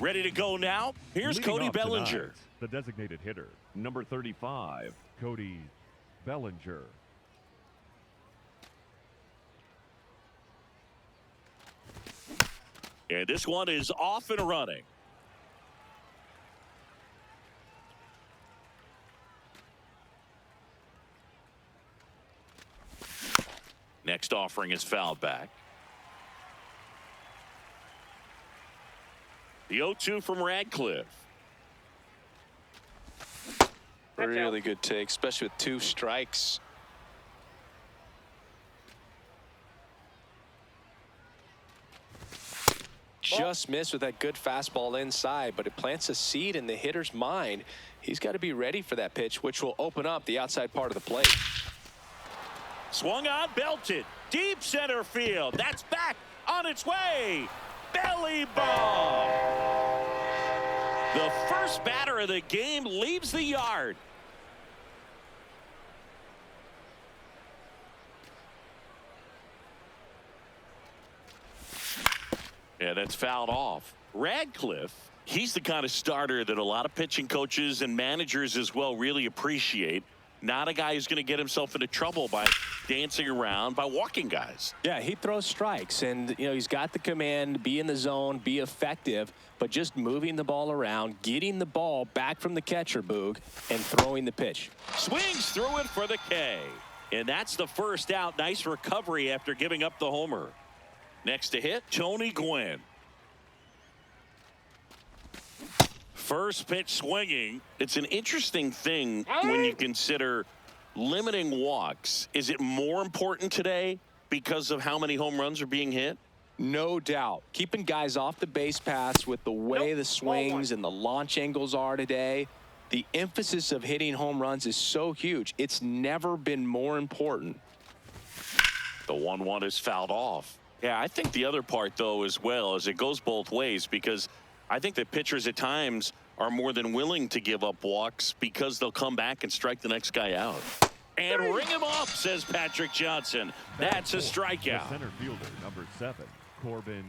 Ready to go now? Here's Leading Cody off Bellinger. tonight, the designated hitter, number 35, Cody Bellinger. And this one is off and running. Next offering is fouled back. The 0-2 from Radcliffe. Really good take, especially with 2 strikes. Just missed with that good fastball inside, but it plants a seed in the hitter's mind. He's got to be ready for that pitch, which will open up the outside part of the plate. Swung on, belted. Deep center field. That's back on its way. Belly ball. The first batter of the game leaves the yard. Yeah, that's fouled off. Radcliffe, he's the kind of starter that a lot of pitching coaches and managers as well really appreciate. Not a guy who's going to get himself into trouble by dancing around, by walking guys. Yeah, he throws strikes, and he's got the command, be in the zone, be effective, but just moving the ball around, getting the ball back from the catcher, Boog, and throwing the pitch. Swings through it for the K. And that's the first out. Nice recovery after giving up the homer. Next to hit, Tony Gwynn. First pitch swinging. It's an interesting thing when you consider limiting walks. Is it more important today because of how many home runs are being hit? No doubt. Keeping guys off the base paths with the way the swings and the launch angles are today. The emphasis of hitting home runs is so huge. It's never been more important. The 1-1 is fouled off. Yeah, I think the other part, though, as well, is it goes both ways, because I think that pitchers at times are more than willing to give up walks because they'll come back and strike the next guy out. And ring him up, says Patrick Johnson. That's a strikeout. The center fielder, number 7, Corbin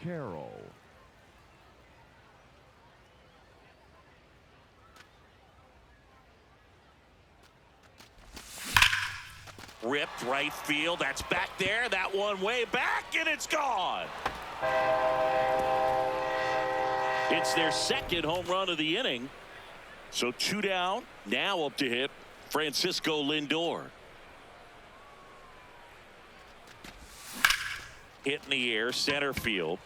Carroll. Ripped right field. That's back there. That one way back, and it's gone. It's their second home run of the inning. So 2 down. Now up to hit Francisco Lindor. Hit in the air, center field.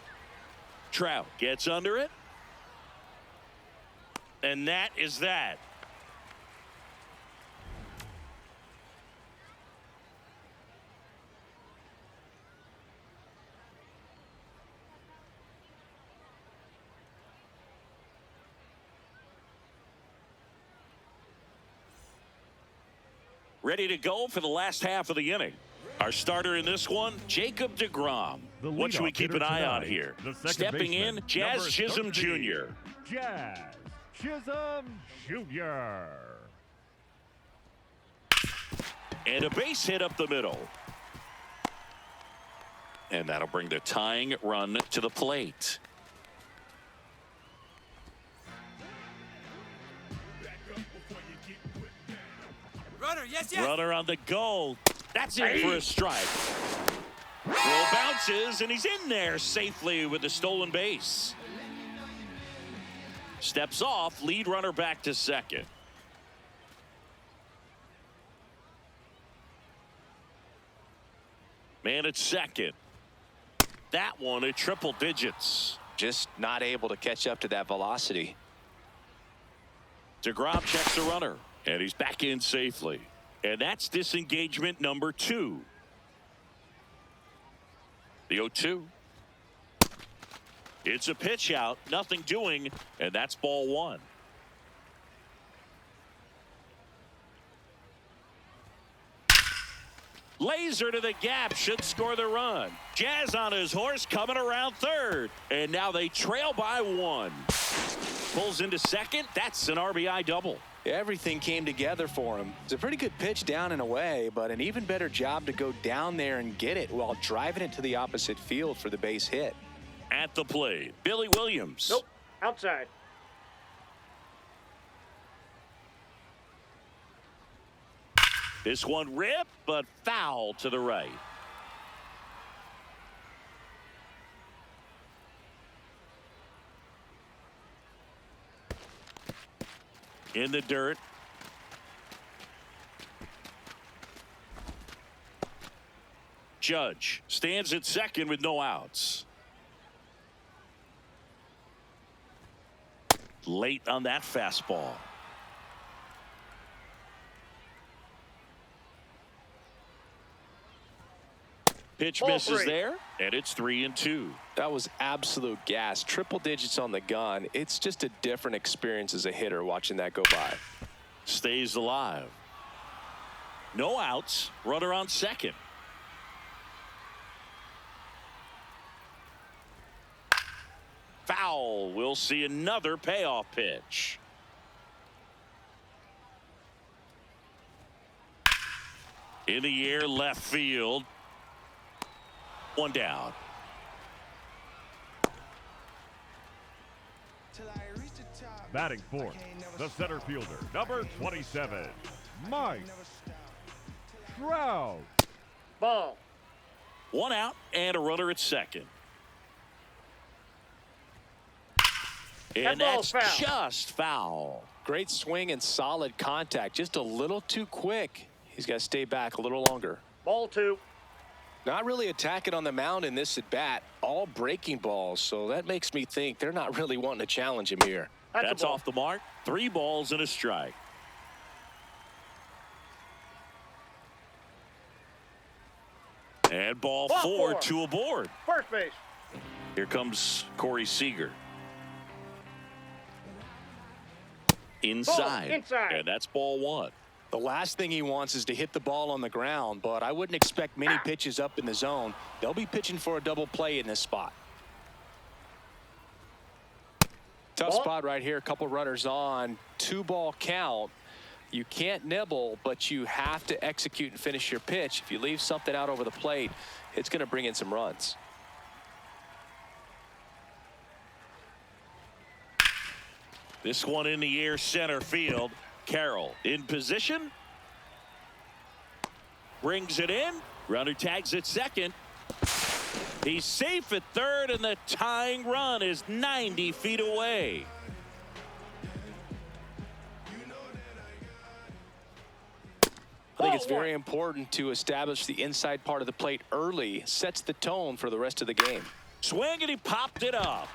Trout gets under it. And that is that. Ready to go for the last half of the inning. Our starter in this one, Jacob deGrom. What should we keep an eye on here? Stepping in, Jazz Chisholm Jr. Jazz Chisholm Jr. And a base hit up the middle. And that'll bring the tying run to the plate. Runner, yes. Runner on the goal. That's in for a strike. Throw bounces, and he's in there safely with the stolen base. Steps off, lead runner back to second. Man at second. That one at triple digits. Just not able to catch up to that velocity. deGrom checks the runner, and he's back in safely. And that's disengagement number 2. The 0-2. It's a pitch out, nothing doing, and that's ball 1. Laser to the gap, should score the run. Jazz on his horse, coming around third. And now they trail by 1. Pulls into second. That's an RBI double. Everything came together for him. It's a pretty good pitch down and away, but an even better job to go down there and get it while driving it to the opposite field for the base hit. At the plate, Billy Williams. Outside. This one ripped, but foul to the right. In the dirt. Judge stands at second with no outs. Late on that fastball. Pitch misses there, and it's 3-2. That was absolute gas. Triple digits on the gun. It's just a different experience as a hitter watching that go by. Stays alive. No outs. Runner on second. Foul. We'll see another payoff pitch. In the air, left field. One down. Batting fourth, the center fielder, number 27, Mike Trout. Ball. One out and a runner at second. And that's foul. just foul. Great swing and solid contact. Just a little too quick. He's got to stay back a little longer. Ball 2. Not really attacking on the mound in this at bat. All breaking balls. So that makes me think they're not really wanting to challenge him here. That's off the mark. 3 balls and a strike. And ball 4, 2 aboard. First base. Here comes Corey Seager. Inside. Inside. And that's ball 1. The last thing he wants is to hit the ball on the ground, but I wouldn't expect many pitches up in the zone. They'll be pitching for a double play in this spot. Tough spot right here. A couple runners on. 2-ball count. You can't nibble, but you have to execute and finish your pitch. If you leave something out over the plate, it's going to bring in some runs. This one in the air, center field. Carroll in position. Brings it in. Runner tags at second. He's safe at third, and the tying run is 90 feet away. I think it's very important to establish the inside part of the plate early. Sets the tone for the rest of the game. Swing, and he popped it up.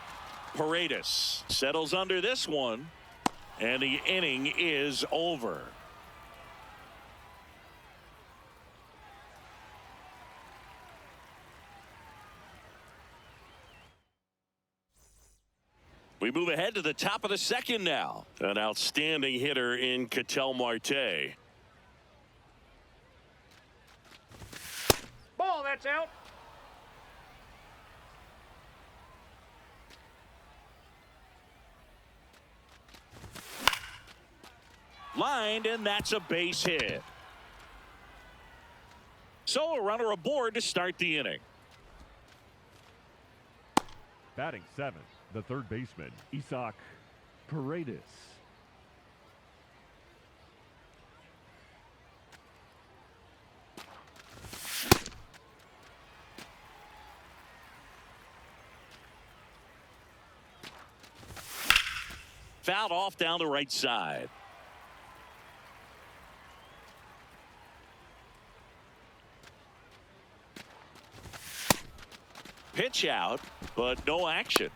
Paredes settles under this one, and the inning is over. We move ahead to the top of the second now. An outstanding hitter in Ketel Marte. Ball, that's out. Lined, and that's a base hit. So a runner aboard to start the inning. Batting seventh, the third baseman, Isaac Paredes. Fouled off down the right side. Pitch out, but no action.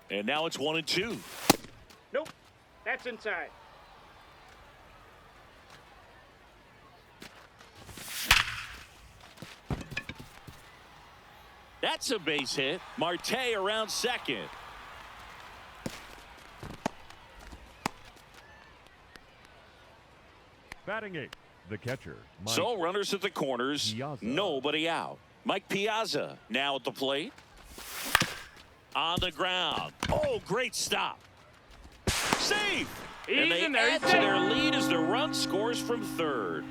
And now it's 1-2. Nope. That's inside. That's a base hit. Marte around second. Batting eighth, the catcher, Mike. So runners at the corners, Piazza. nobody out. Mike Piazza now at the plate. On the ground. Oh, great stop. Safe. And they add to their lead as the run scores from third.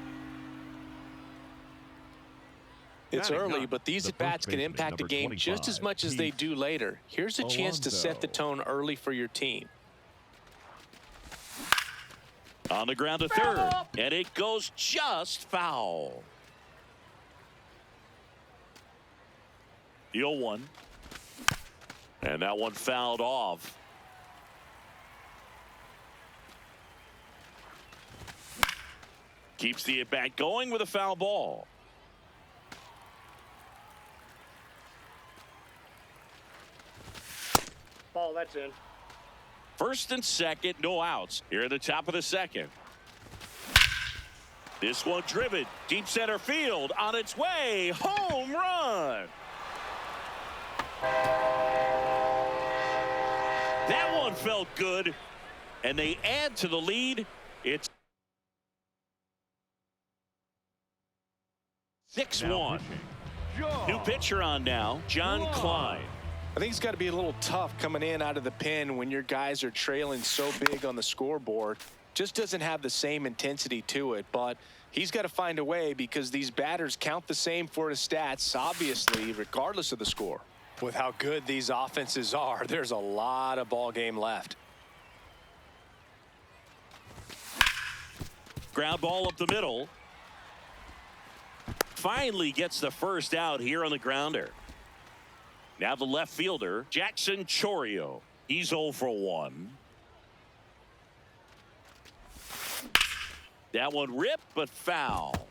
It's Batting early, ninth, but these the at-bats first can baseman, impact the number game just as 25, much as they Pete do later. Here's a chance to set the Alonso. tone early for your team. On the ground to third, and it goes just foul. The 0-1. And that one fouled off. Keeps the at-bat going with a foul ball. Ball, that's in. First and second, no outs. Here at the top of the second. This one driven deep center field, on its way, home run. That one felt good, and they add to the lead. It's 6-1. New pitcher on now, John Klein. I think it's got to be a little tough coming in out of the pen when your guys are trailing so big on the scoreboard. Just doesn't have the same intensity to it, but he's got to find a way because these batters count the same for his stats, obviously, regardless of the score. With how good these offenses are, there's a lot of ball game left. Ground ball up the middle. Finally gets the first out here on the grounder. Now the left fielder, Jackson Chourio. He's 0 for 1. That one ripped, but foul.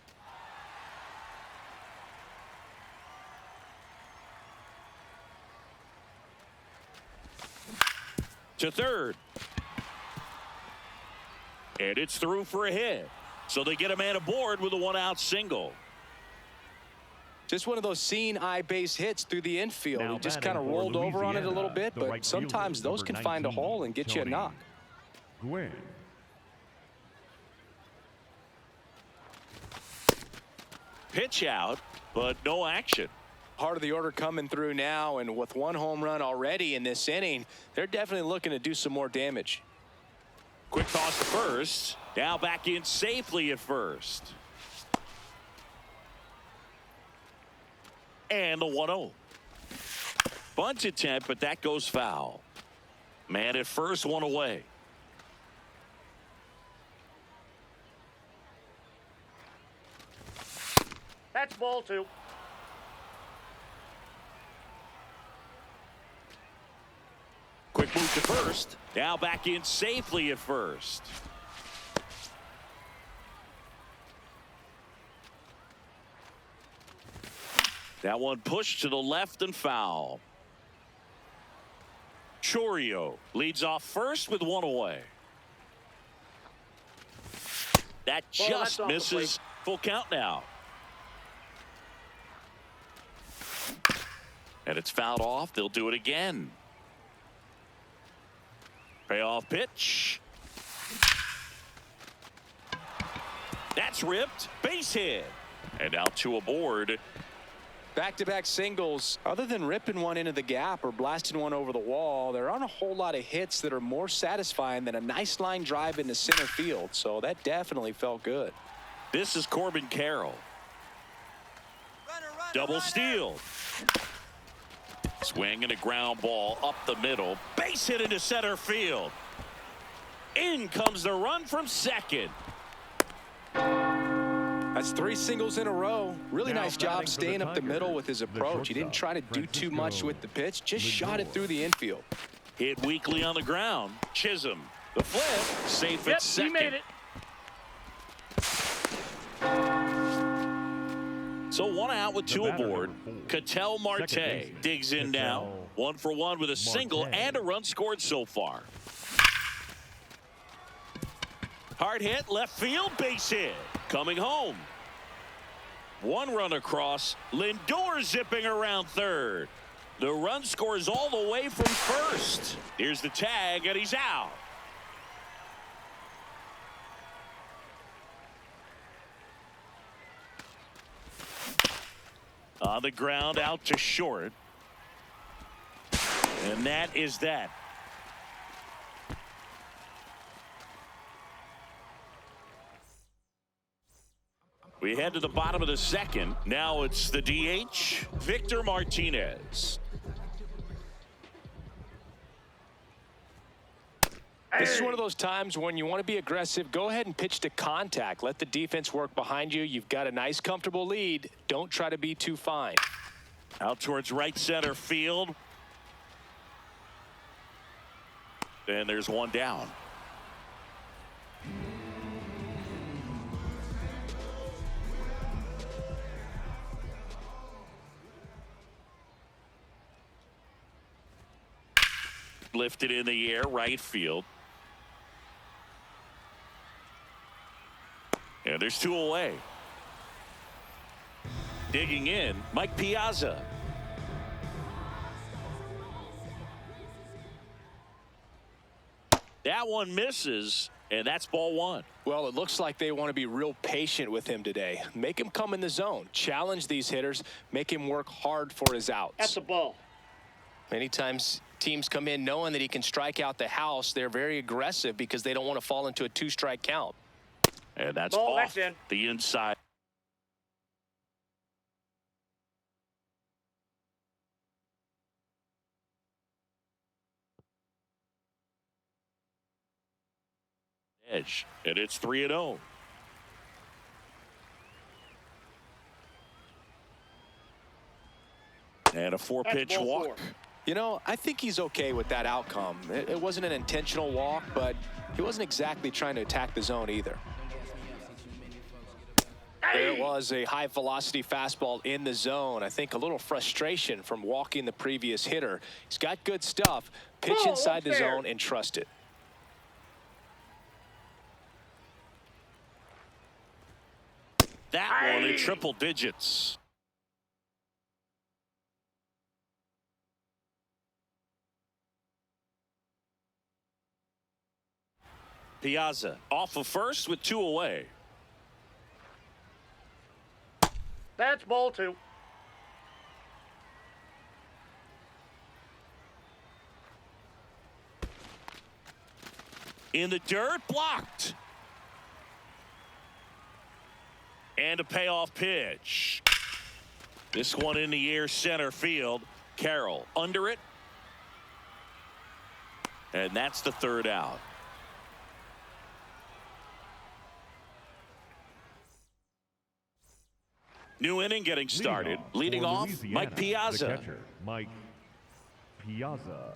To third. And it's through for a hit. So they get a man aboard with a one-out single. Just one of those seeing eye base hits through the infield. Now He just batting kind of for rolled over on it a little Louisiana, bit, the but right sometimes fielder, those can number find a 19, hole and get you a Tony knock. Gwynn. Pitch out, but no action. Heart of the order coming through now, and with one home run already in this inning, they're definitely looking to do some more damage. Quick toss to first. Now back in safely at first. And the 1-0. Bunt attempt, but that goes foul. Man at first, one away. That's ball 2. Quick move to first. Now back in safely at first. That one pushed to the left and foul. Chourio leads off first with one away. That Well, that's just off the misses. Full count now. And it's fouled off. They'll do it again. Payoff pitch. That's ripped. Base hit. And now 2 aboard. Back-to-back singles. Other than ripping one into the gap or blasting one over the wall, there aren't a whole lot of hits that are more satisfying than a nice line drive into center field. So that definitely felt good. This is Corbin Carroll. Double steal. Swing and a ground ball up the middle. Base hit into center field. In comes the run from second. That's 3 singles in a row. Really Now nice batting job for the staying up the Tigers, middle with his the approach. He didn't try to do too much Francisco with the pitch. Just shot it through the infield. Hit weakly on the ground. Chisholm. The flip. Safe Yep, at second. he made it. So 1 out with 2 batter, aboard. number 4. Ketel Marte Second baseman, digs in now. Ketel 1 for 1 with a single Marte. and a run scored so far. Hard hit, left field, base hit. Coming home. 1 run across. Lindor zipping around third. The run scores all the way from first. Here's the tag, and he's out. On the ground, out to short. And that is that. We head to the bottom of the second. Now it's the DH, Victor Martinez. This is one of those times when you want to be aggressive. Go ahead and pitch to contact. Let the defense work behind you. You've got a nice, comfortable lead. Don't try to be too fine. Out towards right center field. And there's one down. Lifted in the air, right field. And there's two away. Digging in, Mike Piazza. That one misses, and that's ball one. Well, it looks like they want to be real patient with him today. Make him come in the zone. Challenge these hitters. Make him work hard for his outs. That's a ball. Many times teams come in knowing that he can strike out the house. They're very aggressive because they don't want to fall into a two-strike count. And that's Ball, off that's in. the inside. Edge, and it's 3-0. And a four-pitch ball walk. four. You know, I think he's okay with that outcome. It wasn't an intentional walk, but he wasn't exactly trying to attack the zone either. There was a high-velocity fastball in the zone. I think a little frustration from walking the previous hitter. He's got good stuff. Pitch Oh, inside the unfair. zone and trust it. That one in triple digits. Piazza off of first with two away. That's ball two. In the dirt, blocked. And a payoff pitch. This one in the air, center field. Carroll under it. And that's the third out. New inning getting started. Leading for off, Louisiana, Mike Piazza. The catcher, Mike Piazza.